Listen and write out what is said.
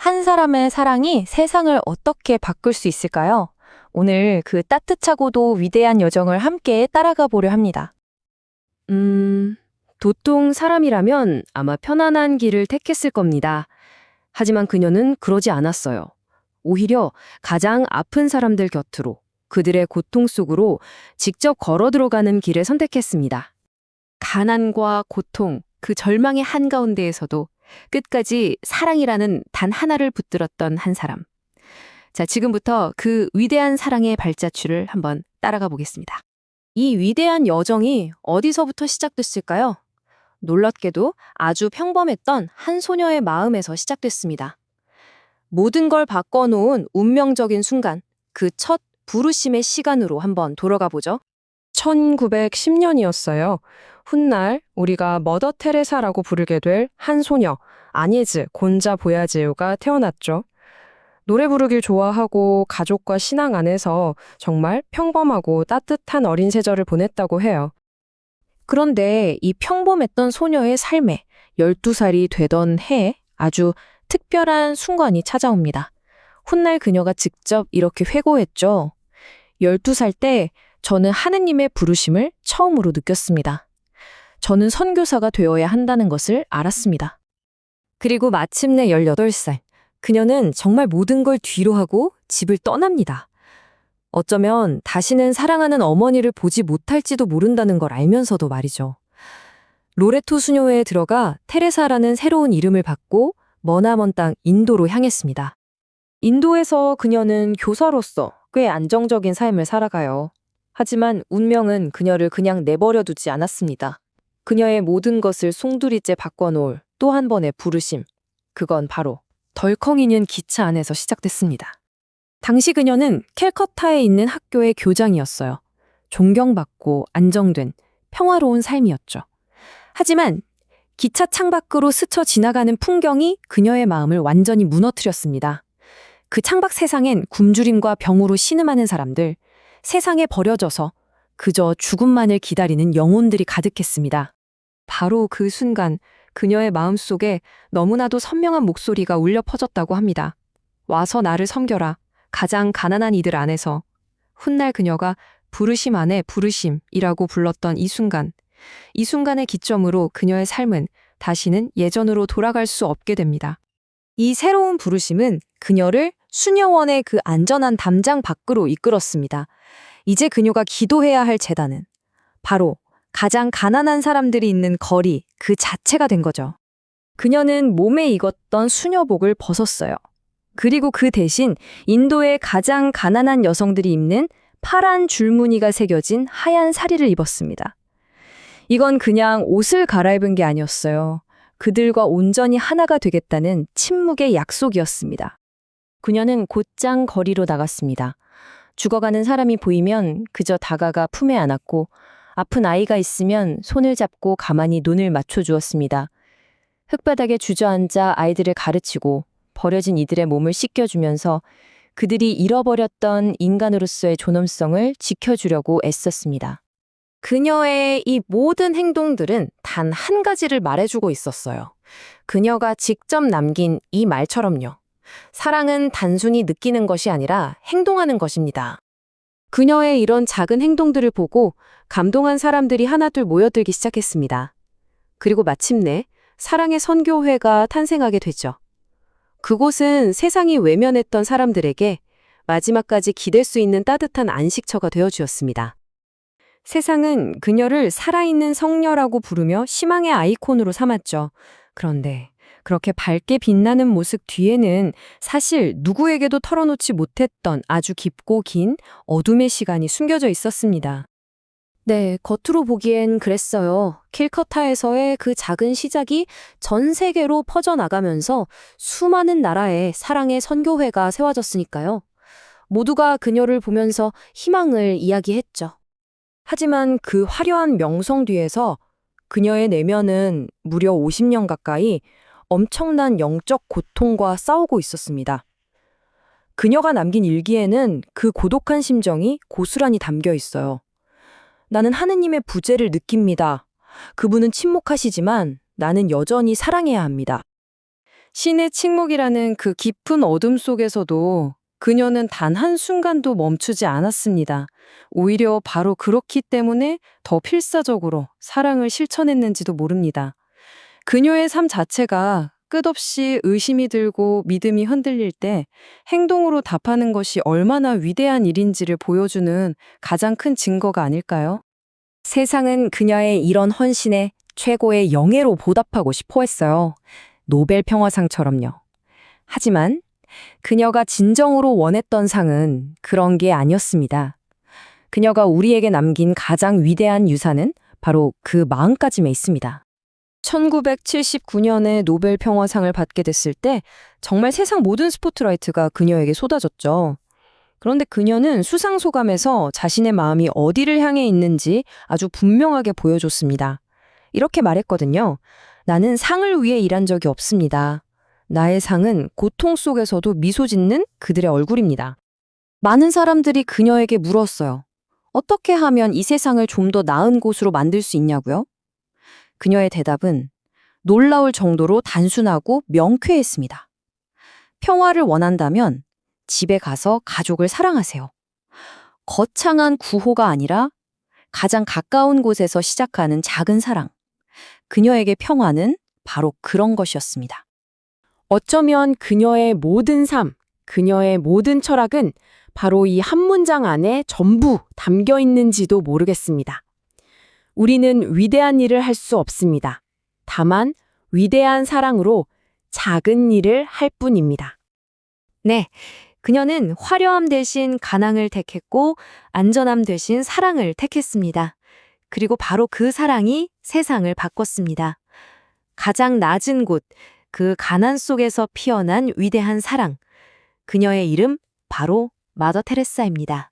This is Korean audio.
한 사람의 사랑이 세상을 어떻게 바꿀 수 있을까요? 오늘 그 따뜻하고도 위대한 여정을 함께 따라가 보려 합니다. 도통 사람이라면 아마 편안한 길을 택했을 겁니다. 하지만 그녀는 그러지 않았어요. 오히려 가장 아픈 사람들 곁으로, 그들의 고통 속으로 직접 걸어 들어가는 길을 선택했습니다. 가난과 고통, 그 절망의 한가운데에서도 끝까지 사랑이라는 단 하나를 붙들었던 한 사람. 자, 지금부터 그 위대한 사랑의 발자취를 한번 따라가 보겠습니다. 이 위대한 여정이 어디서부터 시작됐을까요? 놀랍게도 아주 평범했던 한 소녀의 마음에서 시작됐습니다. 모든 걸 바꿔놓은 운명적인 순간, 그 첫 부르심의 시간으로 한번 돌아가 보죠. 1910년이었어요. 훗날 우리가 머더 테레사라고 부르게 될 한 소녀, 아니즈 곤자 보야제요가 태어났죠. 노래 부르길 좋아하고 가족과 신앙 안에서 정말 평범하고 따뜻한 어린 시절을 보냈다고 해요. 그런데 이 평범했던 소녀의 삶에 12살이 되던 해에 아주 특별한 순간이 찾아옵니다. 훗날 그녀가 직접 이렇게 회고했죠. 12살 때 저는 하느님의 부르심을 처음으로 느꼈습니다. 저는 선교사가 되어야 한다는 것을 알았습니다. 그리고 마침내 18살, 그녀는 정말 모든 걸 뒤로 하고 집을 떠납니다. 어쩌면 다시는 사랑하는 어머니를 보지 못할지도 모른다는 걸 알면서도 말이죠. 로레토 수녀회에 들어가 테레사라는 새로운 이름을 받고 머나먼 땅 인도로 향했습니다. 인도에서 그녀는 교사로서 꽤 안정적인 삶을 살아가요. 하지만 운명은 그녀를 그냥 내버려 두지 않았습니다. 그녀의 모든 것을 송두리째 바꿔놓을 또 한 번의 부르심. 그건 바로 덜컹이는 기차 안에서 시작됐습니다. 당시 그녀는 캘커타에 있는 학교의 교장이었어요. 존경받고 안정된 평화로운 삶이었죠. 하지만 기차 창밖으로 스쳐 지나가는 풍경이 그녀의 마음을 완전히 무너뜨렸습니다. 그 창밖 세상엔 굶주림과 병으로 신음하는 사람들, 세상에 버려져서 그저 죽음만을 기다리는 영혼들이 가득했습니다. 바로 그 순간 그녀의 마음속에 너무나도 선명한 목소리가 울려 퍼졌다고 합니다. 와서 나를 섬겨라. 가장 가난한 이들 안에서. 훗날 그녀가 부르심 안에 부르심이라고 불렀던 이 순간. 이 순간의 기점으로 그녀의 삶은 다시는 예전으로 돌아갈 수 없게 됩니다. 이 새로운 부르심은 그녀를 수녀원의 그 안전한 담장 밖으로 이끌었습니다. 이제 그녀가 기도해야 할 제단은 바로 가장 가난한 사람들이 있는 거리 그 자체가 된 거죠. 그녀는 몸에 익었던 수녀복을 벗었어요. 그리고 그 대신 인도의 가장 가난한 여성들이 입는 파란 줄무늬가 새겨진 하얀 사리를 입었습니다. 이건 그냥 옷을 갈아입은 게 아니었어요. 그들과 온전히 하나가 되겠다는 침묵의 약속이었습니다. 그녀는 곧장 거리로 나갔습니다. 죽어가는 사람이 보이면 그저 다가가 품에 안았고 아픈 아이가 있으면 손을 잡고 가만히 눈을 맞춰주었습니다. 흙바닥에 주저앉아 아이들을 가르치고 버려진 이들의 몸을 씻겨주면서 그들이 잃어버렸던 인간으로서의 존엄성을 지켜주려고 애썼습니다. 그녀의 이 모든 행동들은 단 한 가지를 말해주고 있었어요. 그녀가 직접 남긴 이 말처럼요. 사랑은 단순히 느끼는 것이 아니라 행동하는 것입니다. 그녀의 이런 작은 행동들을 보고 감동한 사람들이 하나둘 모여들기 시작했습니다. 그리고 마침내 사랑의 선교회가 탄생하게 되죠. 그곳은 세상이 외면했던 사람들에게 마지막까지 기댈 수 있는 따뜻한 안식처가 되어주었습니다. 세상은 그녀를 살아있는 성녀라고 부르며 희망의 아이콘으로 삼았죠. 그런데 그렇게 밝게 빛나는 모습 뒤에는 사실 누구에게도 털어놓지 못했던 아주 깊고 긴 어둠의 시간이 숨겨져 있었습니다. 네, 겉으로 보기엔 그랬어요. 킬커타에서의 그 작은 시작이 전 세계로 퍼져나가면서 수많은 나라에 사랑의 선교회가 세워졌으니까요. 모두가 그녀를 보면서 희망을 이야기했죠. 하지만 그 화려한 명성 뒤에서 그녀의 내면은 무려 50년 가까이 엄청난 영적 고통과 싸우고 있었습니다. 그녀가 남긴 일기에는 그 고독한 심정이 고스란히 담겨 있어요. 나는 하느님의 부재를 느낍니다. 그분은 침묵하시지만 나는 여전히 사랑해야 합니다. 신의 침묵이라는 그 깊은 어둠 속에서도 그녀는 단 한순간도 멈추지 않았습니다. 오히려 바로 그렇기 때문에 더 필사적으로 사랑을 실천했는지도 모릅니다. 그녀의 삶 자체가 끝없이 의심이 들고 믿음이 흔들릴 때 행동으로 답하는 것이 얼마나 위대한 일인지를 보여주는 가장 큰 증거가 아닐까요? 세상은 그녀의 이런 헌신에 최고의 영예로 보답하고 싶어 했어요. 노벨 평화상처럼요. 하지만 그녀가 진정으로 원했던 상은 그런 게 아니었습니다. 그녀가 우리에게 남긴 가장 위대한 유산은 바로 그 마음가짐에 있습니다. 1979년에 노벨 평화상을 받게 됐을 때 정말 세상 모든 스포트라이트가 그녀에게 쏟아졌죠. 그런데 그녀는 수상 소감에서 자신의 마음이 어디를 향해 있는지 아주 분명하게 보여줬습니다. 이렇게 말했거든요. 나는 상을 위해 일한 적이 없습니다. 나의 상은 고통 속에서도 미소 짓는 그들의 얼굴입니다. 많은 사람들이 그녀에게 물었어요. 어떻게 하면 이 세상을 좀 더 나은 곳으로 만들 수 있냐고요? 그녀의 대답은 놀라울 정도로 단순하고 명쾌했습니다. 평화를 원한다면 집에 가서 가족을 사랑하세요. 거창한 구호가 아니라 가장 가까운 곳에서 시작하는 작은 사랑. 그녀에게 평화는 바로 그런 것이었습니다. 어쩌면 그녀의 모든 삶, 그녀의 모든 철학은 바로 이 한 문장 안에 전부 담겨 있는지도 모르겠습니다. 우리는 위대한 일을 할 수 없습니다. 다만 위대한 사랑으로 작은 일을 할 뿐입니다. 네, 그녀는 화려함 대신 가난을 택했고 안전함 대신 사랑을 택했습니다. 그리고 바로 그 사랑이 세상을 바꿨습니다. 가장 낮은 곳, 그 가난 속에서 피어난 위대한 사랑. 그녀의 이름 바로 마더 테레사입니다.